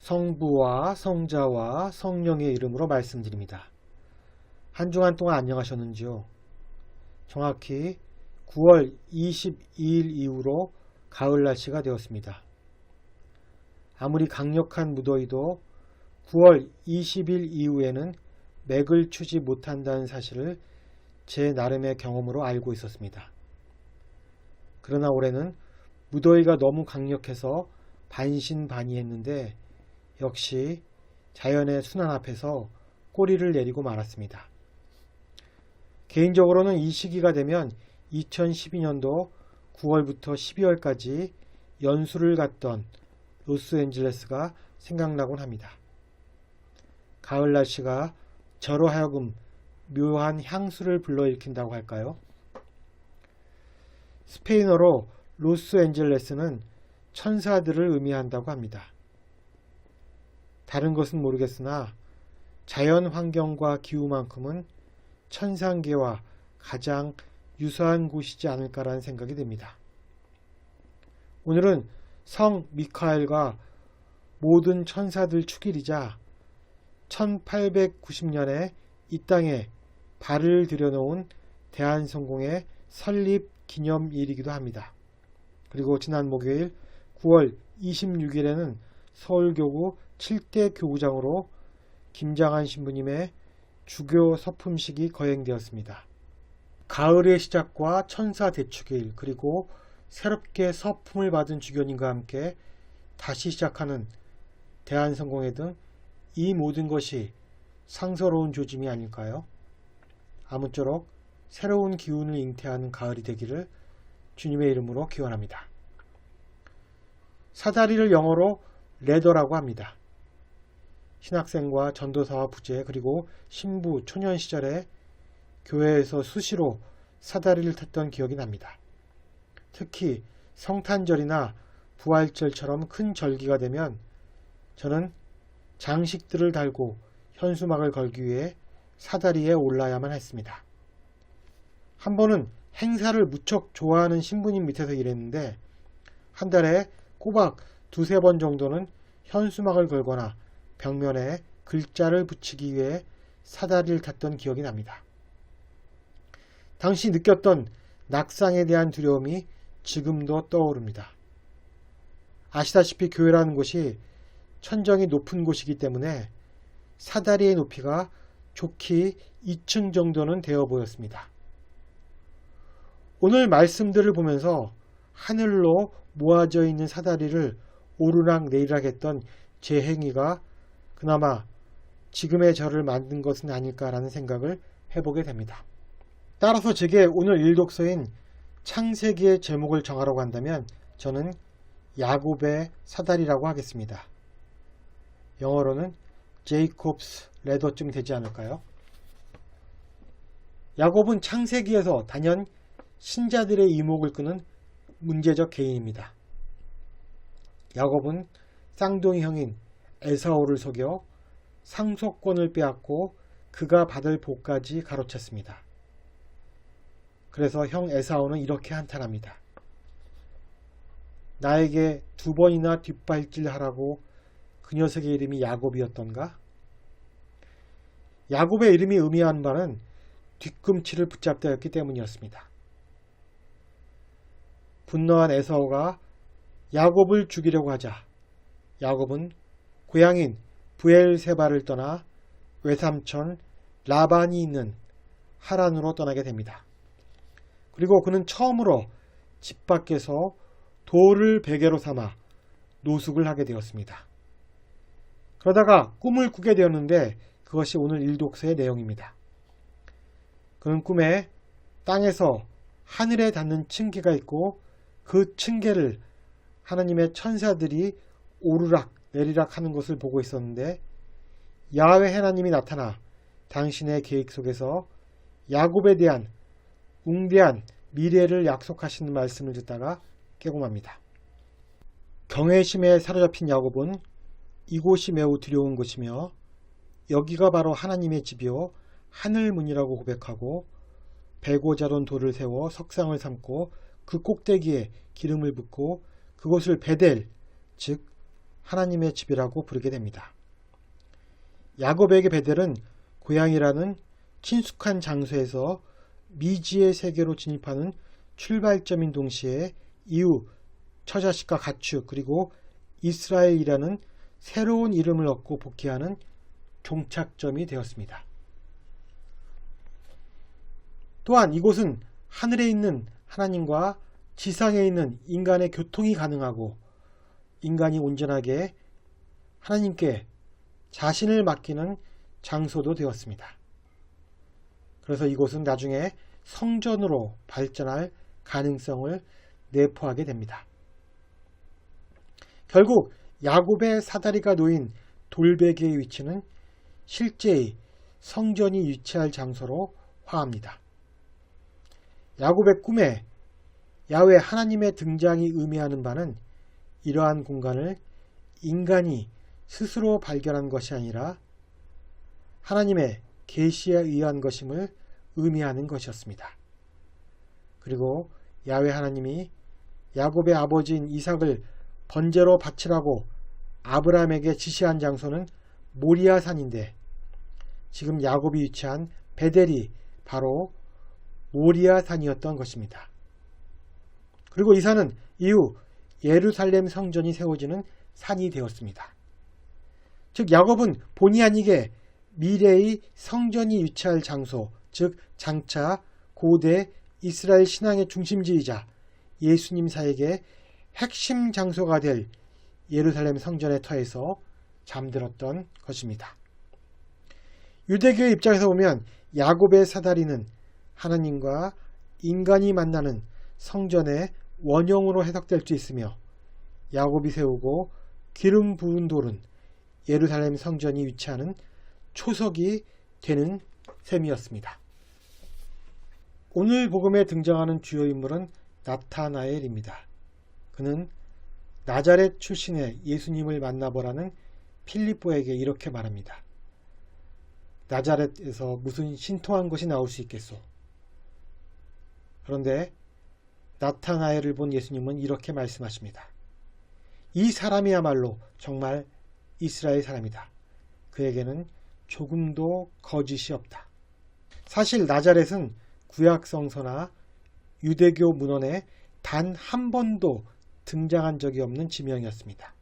성부와 성자와 성령의 이름으로 말씀드립니다. 한 주간 동안 안녕하셨는지요? 정확히 9월 22일 이후로 가을 날씨가 되었습니다. 아무리 강력한 무더위도 9월 20일 이후에는 맥을 추지 못한다는 사실을 제 나름의 경험으로 알고 있었습니다. 그러나 올해는 무더위가 너무 강력해서 반신반의했는데 역시 자연의 순환 앞에서 꼬리를 내리고 말았습니다. 개인적으로는 이 시기가 되면 2012년도 9월부터 12월까지 연수를 갔던 로스앤젤레스가 생각나곤 합니다. 가을 날씨가 저로 하여금 묘한 향수를 불러일으킨다고 할까요? 스페인어로 로스앤젤레스는 천사들을 의미한다고 합니다. 다른 것은 모르겠으나 자연 환경과 기후만큼은 천상계와 가장 유사한 곳이지 않을까라는 생각이 듭니다. 오늘은 성 미카엘과 모든 천사들 축일이자 1890년에 이 땅에 발을 들여놓은 대한성공의 설립 기념일이기도 합니다. 그리고 지난 목요일 9월 26일에는 서울교구 7대 교구장으로 김장한 신부님의 주교 서품식이 거행되었습니다. 가을의 시작과 천사 대축일 그리고 새롭게 서품을 받은 주교님과 함께 다시 시작하는 대한성공회 등 이 모든 것이 상서로운 조짐이 아닐까요? 아무쪼록 새로운 기운을 잉태하는 가을이 되기를 주님의 이름으로 기원합니다. 사다리를 영어로 레더라고 합니다. 신학생과 전도사와 부제 그리고 신부 초년 시절에 교회에서 수시로 사다리를 탔던 기억이 납니다. 특히 성탄절이나 부활절처럼 큰 절기가 되면 저는 장식들을 달고 현수막을 걸기 위해 사다리에 올라야만 했습니다. 한 번은 행사를 무척 좋아하는 신부님 밑에서 일했는데 한 달에 꼬박 두세 번 정도는 현수막을 걸거나 벽면에 글자를 붙이기 위해 사다리를 탔던 기억이 납니다. 당시 느꼈던 낙상에 대한 두려움이 지금도 떠오릅니다. 아시다시피 교회라는 곳이 천정이 높은 곳이기 때문에 사다리의 높이가 좋게 2층 정도는 되어 보였습니다. 오늘 말씀들을 보면서 하늘로 모아져 있는 사다리를 오르락 내리락 했던 제 행위가 그나마 지금의 저를 만든 것은 아닐까라는 생각을 해보게 됩니다. 따라서 제게 오늘 일독서인 창세기의 제목을 정하라고 한다면 저는 야곱의 사다리라고 하겠습니다. 영어로는 제이콥스 레더쯤 되지 않을까요? 야곱은 창세기에서 단연 신자들의 이목을 끄는 문제적 개인입니다. 야곱은 쌍둥이 형인 에사오를 속여 상속권을 빼앗고 그가 받을 복까지 가로챘습니다. 그래서 형 에사오는 이렇게 한탄합니다. 나에게 2번이나 뒷발질하라고 그 녀석의 이름이 야곱이었던가? 야곱의 이름이 의미하는 바는 뒤꿈치를 붙잡다였기 때문이었습니다. 분노한 에사오가 야곱을 죽이려고 하자 야곱은 고향인 브엘세바를 떠나 외삼촌 라반이 있는 하란으로 떠나게 됩니다. 그리고 그는 처음으로 집 밖에서 돌을 베개로 삼아 노숙을 하게 되었습니다. 그러다가 꿈을 꾸게 되었는데 그것이 오늘 일독서의 내용입니다. 그는 꿈에 땅에서 하늘에 닿는 층계가 있고 그 층계를 하나님의 천사들이 오르락 내리락 하는 것을 보고 있었는데 야훼 하나님이 나타나 당신의 계획 속에서 야곱에 대한 웅대한 미래를 약속하시는 말씀을 듣다가 깨고 맙니다. 경외심에 사로잡힌 야곱은 이곳이 매우 두려운 곳이며 여기가 바로 하나님의 집이요 하늘문이라고 고백하고 베고 자른 돌을 세워 석상을 삼고 그 꼭대기에 기름을 붓고 그곳을 베델 즉 하나님의 집이라고 부르게 됩니다. 야곱에게 베델은 고향이라는 친숙한 장소에서 미지의 세계로 진입하는 출발점인 동시에 이후 처자식과 가축 그리고 이스라엘이라는 새로운 이름을 얻고 복귀하는 종착점이 되었습니다. 또한 이곳은 하늘에 있는 하나님과 지상에 있는 인간의 교통이 가능하고 인간이 온전하게 하나님께 자신을 맡기는 장소도 되었습니다. 그래서 이곳은 나중에 성전으로 발전할 가능성을 내포하게 됩니다. 결국 야곱의 사다리가 놓인 돌베개의 위치는 실제의 성전이 위치할 장소로 화합니다. 야곱의 꿈에 야훼 하나님의 등장이 의미하는 바는 이러한 공간을 인간이 스스로 발견한 것이 아니라 하나님의 계시에 의한 것임을 의미하는 것이었습니다. 그리고 야훼 하나님이 야곱의 아버지인 이삭을 번제로 바치라고 아브라함에게 지시한 장소는 모리아 산인데 지금 야곱이 위치한 베델이 바로 모리아 산이었던 것입니다. 그리고 이 산은 이후 예루살렘 성전이 세워지는 산이 되었습니다. 즉 야곱은 본의 아니게 미래의 성전이 위치할 장소, 즉 장차 고대 이스라엘 신앙의 중심지이자 예수님사에게 핵심 장소가 될 예루살렘 성전의 터에서 잠들었던 것입니다. 유대교의 입장에서 보면 야곱의 사다리는 하나님과 인간이 만나는 성전의 원형으로 해석될 수 있으며 야곱이 세우고 기름 부은 돌은 예루살렘 성전이 위치하는 초석이 되는 셈이었습니다. 오늘 복음에 등장하는 주요 인물은 나타나엘입니다. 그는 나자렛 출신의 예수님을 만나보라는 필리포에게 이렇게 말합니다. 나자렛에서 무슨 신통한 것이 나올 수 있겠소? 그런데 나타나엘을 본 예수님은 이렇게 말씀하십니다. 이 사람이야말로 정말 이스라엘 사람이다. 그에게는 조금도 거짓이 없다. 사실 나자렛은 구약 성서나 유대교 문헌에 단 한 번도 등장한 적이 없는 지명이었습니다.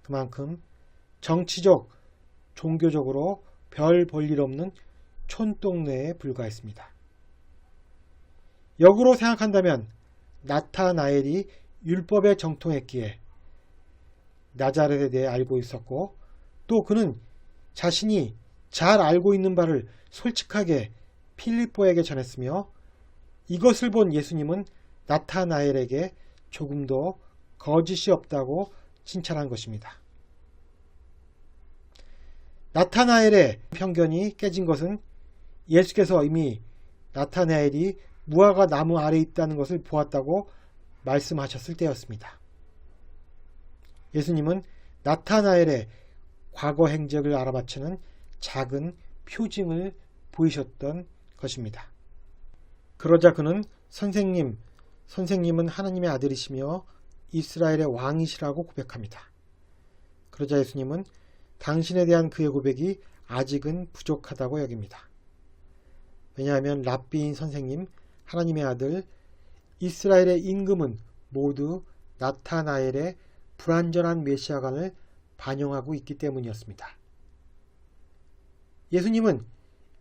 그만큼 정치적, 종교적으로 별 볼일 없는 촌동네에 불과했습니다. 역으로 생각한다면 나타나엘이 율법에 정통했기에 나자렛에 대해 알고 있었고 또 그는 자신이 잘 알고 있는 바를 솔직하게 필리포에게 전했으며 이것을 본 예수님은 나타나엘에게 조금도 거짓이 없다고 칭찬한 것입니다. 나타나엘의 편견이 깨진 것은 예수께서 이미 나타나엘이 무화과 나무 아래에 있다는 것을 보았다고 말씀하셨을 때였습니다. 예수님은 나타나엘의 과거 행적을 알아맞히는 작은 표징을 보이셨던 것입니다. 그러자 그는 선생님은 하나님의 아들이시며 이스라엘의 왕이시라고 고백합니다. 그러자 예수님은 당신에 대한 그의 고백이 아직은 부족하다고 여깁니다. 왜냐하면 랍비인 선생님, 하나님의 아들, 이스라엘의 임금은 모두 나타나엘의 불완전한 메시아관을 반영하고 있기 때문이었습니다. 예수님은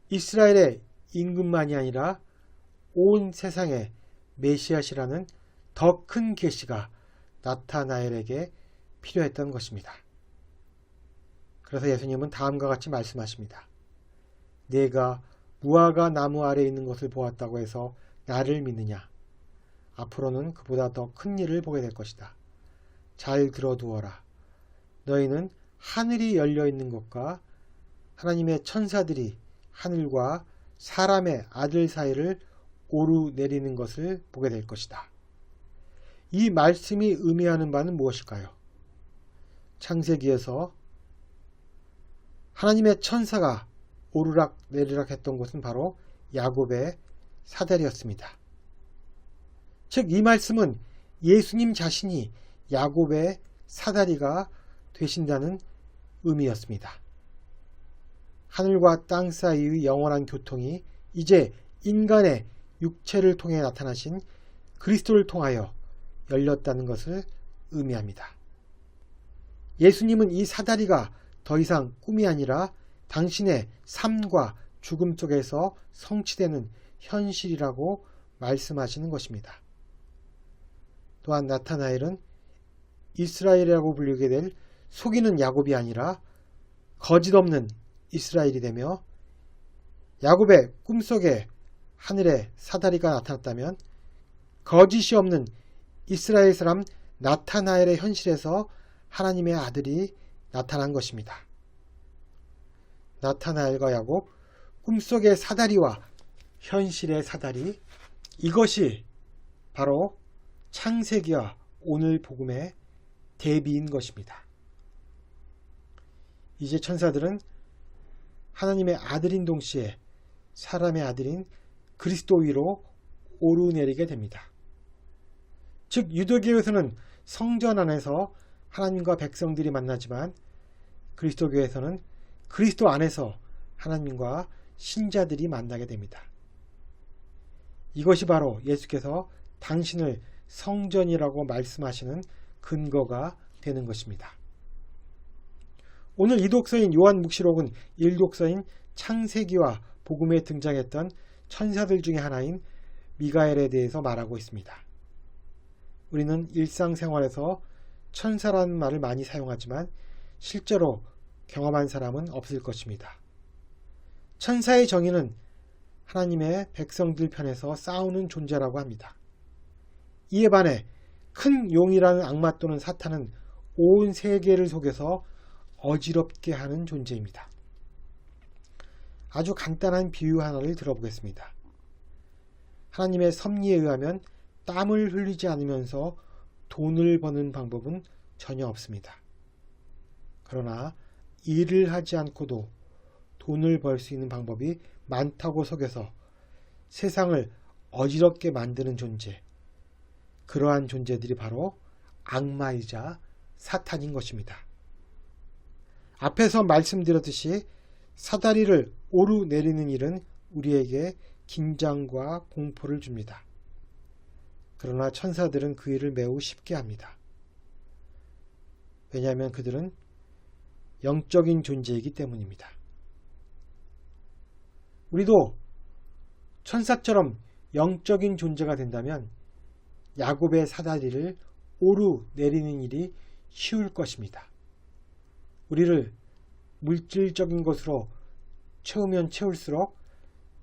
이스라엘의 임금만이 아니라 온 세상의 메시아시라는 더 큰 계시가 나타나엘에게 필요했던 것입니다. 그래서 예수님은 다음과 같이 말씀하십니다. 내가 무화과 나무 아래에 있는 것을 보았다고 해서 나를 믿느냐? 앞으로는 그보다 더 큰 일을 보게 될 것이다. 잘 들어두어라. 너희는 하늘이 열려 있는 것과 하나님의 천사들이 하늘과 사람의 아들 사이를 오르내리는 것을 보게 될 것이다. 이 말씀이 의미하는 바는 무엇일까요? 창세기에서 하나님의 천사가 오르락 내리락 했던 곳은 바로 야곱의 사다리였습니다. 즉 이 말씀은 예수님 자신이 야곱의 사다리가 되신다는 의미였습니다. 하늘과 땅 사이의 영원한 교통이 이제 인간의 육체를 통해 나타나신 그리스도를 통하여 열렸다는 것을 의미합니다. 예수님은 이 사다리가 더 이상 꿈이 아니라 당신의 삶과 죽음 속에서 성취되는 현실이라고 말씀하시는 것입니다. 또한 나타나엘은 이스라엘이라고 불리게 될 속이는 야곱이 아니라 거짓 없는 이스라엘이 되며, 야곱의 꿈속에 하늘에 사다리가 나타났다면 거짓이 없는 이스라엘 사람 나타나엘의 현실에서 하나님의 아들이 나타난 것입니다. 나타나엘과 야곱, 꿈속의 사다리와 현실의 사다리, 이것이 바로 창세기와 오늘 복음의 대비인 것입니다. 이제 천사들은 하나님의 아들인 동시에 사람의 아들인 그리스도 위로 오르내리게 됩니다. 즉 유대교에서는 성전 안에서 하나님과 백성들이 만나지만 그리스도교에서는 그리스도 안에서 하나님과 신자들이 만나게 됩니다. 이것이 바로 예수께서 당신을 성전이라고 말씀하시는 근거가 되는 것입니다. 오늘 이 독서인 요한묵시록은 1독서인 창세기와 복음에 등장했던 천사들 중에 하나인 미가엘에 대해서 말하고 있습니다. 우리는 일상생활에서 천사라는 말을 많이 사용하지만 실제로 경험한 사람은 없을 것입니다. 천사의 정의는 하나님의 백성들 편에서 싸우는 존재라고 합니다. 이에 반해 큰 용이라는 악마 또는 사탄은 온 세계를 속여서 어지럽게 하는 존재입니다. 아주 간단한 비유 하나를 들어보겠습니다. 하나님의 섭리에 의하면 땀을 흘리지 않으면서 돈을 버는 방법은 전혀 없습니다. 그러나 일을 하지 않고도 돈을 벌 수 있는 방법이 많다고 속여서 세상을 어지럽게 만드는 존재, 그러한 존재들이 바로 악마이자 사탄인 것입니다. 앞에서 말씀드렸듯이 사다리를 오르내리는 일은 우리에게 긴장과 공포를 줍니다. 그러나 천사들은 그 일을 매우 쉽게 합니다. 왜냐하면 그들은 영적인 존재이기 때문입니다. 우리도 천사처럼 영적인 존재가 된다면 야곱의 사다리를 오르내리는 일이 쉬울 것입니다. 우리를 물질적인 것으로 채우면 채울수록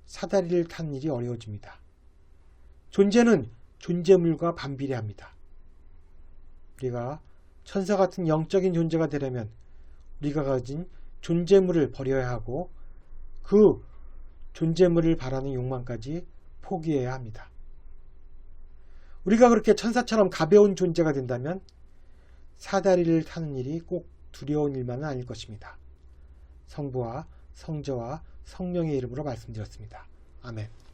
사다리를 타는 일이 어려워집니다. 존재는 존재물과 반비례합니다. 우리가 천사 같은 영적인 존재가 되려면 우리가 가진 존재물을 버려야 하고 그 존재물을 바라는 욕망까지 포기해야 합니다. 우리가 그렇게 천사처럼 가벼운 존재가 된다면 사다리를 타는 일이 꼭 두려운 일만은 아닐 것입니다. 성부와 성자와 성령의 이름으로 말씀드렸습니다. 아멘.